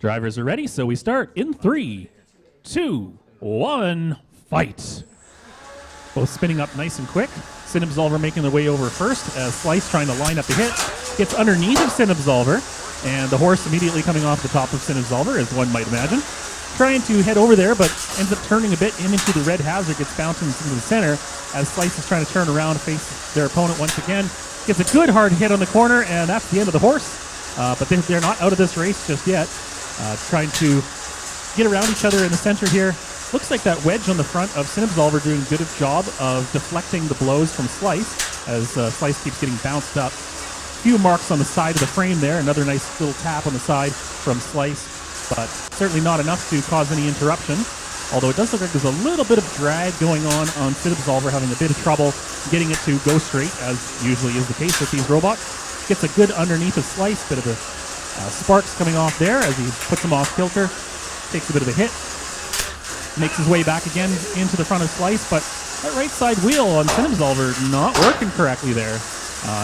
Drivers are ready, so we start in 3, 2, 1, fight. Both spinning up nice and quick. Sin Absolver making their way over first as Slice trying to line up the hit. Gets underneath of Sin Absolver, and the horse immediately coming off the top of Sin Absolver, as one might imagine. Trying to head over there, but ends up turning a bit into the red hazard, gets bounced into the center as Slice is trying to turn around to face their opponent once again. Gets a good hard hit on the corner, and that's the end of the horse. But they're not out of this race just yet. Trying to get around each other in the center here. Looks like that wedge on the front of Sin Absolver doing a good job of deflecting the blows from Slice as Slice keeps getting bounced up. Few marks on the side of the frame there. Another nice little tap on the side from Slice, but certainly not enough to cause any interruption. Although it does look like there's a little bit of drag going on Sin Absolver, having a bit of trouble getting it to go straight, as usually is the case with these robots. Gets a good underneath of Slice, bit of a sparks coming off there as he puts him off kilter. Takes a bit of a hit. Makes his way back again into the front of Slice, but that right side wheel on Sin Absolver not working correctly there.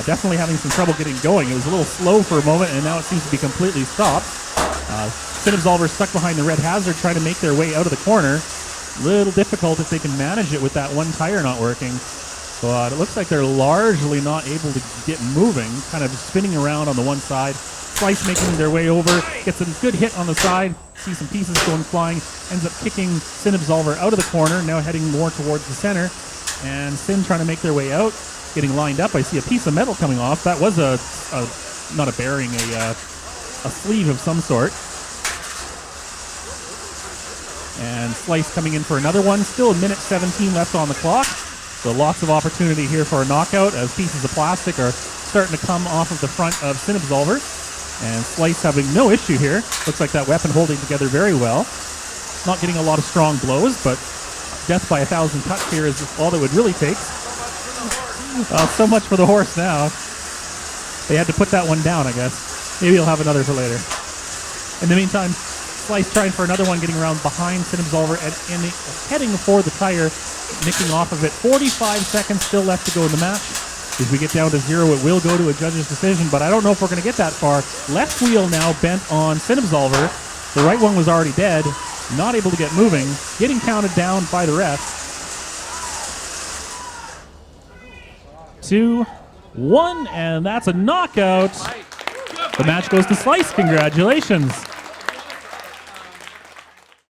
Definitely having some trouble getting going. It was a little slow for a moment, and now it seems to be completely stopped. Sin Absolver stuck behind the red hazard, trying to make their way out of the corner. Little difficult if they can manage it with that one tire not working. But it looks like they're largely not able to get moving, kind of spinning around on the one side. Slice making their way over, gets a good hit on the side, see some pieces going flying, ends up kicking Sin Absolver out of the corner, now heading more towards the center. And Sin trying to make their way out, getting lined up. I see a piece of metal coming off. That was not a bearing, a sleeve of some sort. And Slice coming in for another one. Still a minute 17 left on the clock. So lots of opportunity here for a knockout as pieces of plastic are starting to come off of the front of Sin Absolver. And Slice having no issue here. Looks like that weapon holding together very well. Not getting a lot of strong blows, but death by 1,000 cuts here is all that would really take. So much for the horse now. They had to put that one down, I guess. Maybe he'll have another for later. In the meantime, Slice trying for another one, getting around behind Sin Absolver and heading for the tire, nicking off of it. 45 seconds still left to go in the match. If we get down to 0, it will go to a judge's decision, but I don't know if we're going to get that far. Left wheel now bent on Sin Absolver. The right one was already dead, not able to get moving, getting counted down by the ref. 2, 1, and that's a knockout. The match goes to Slice. Congratulations.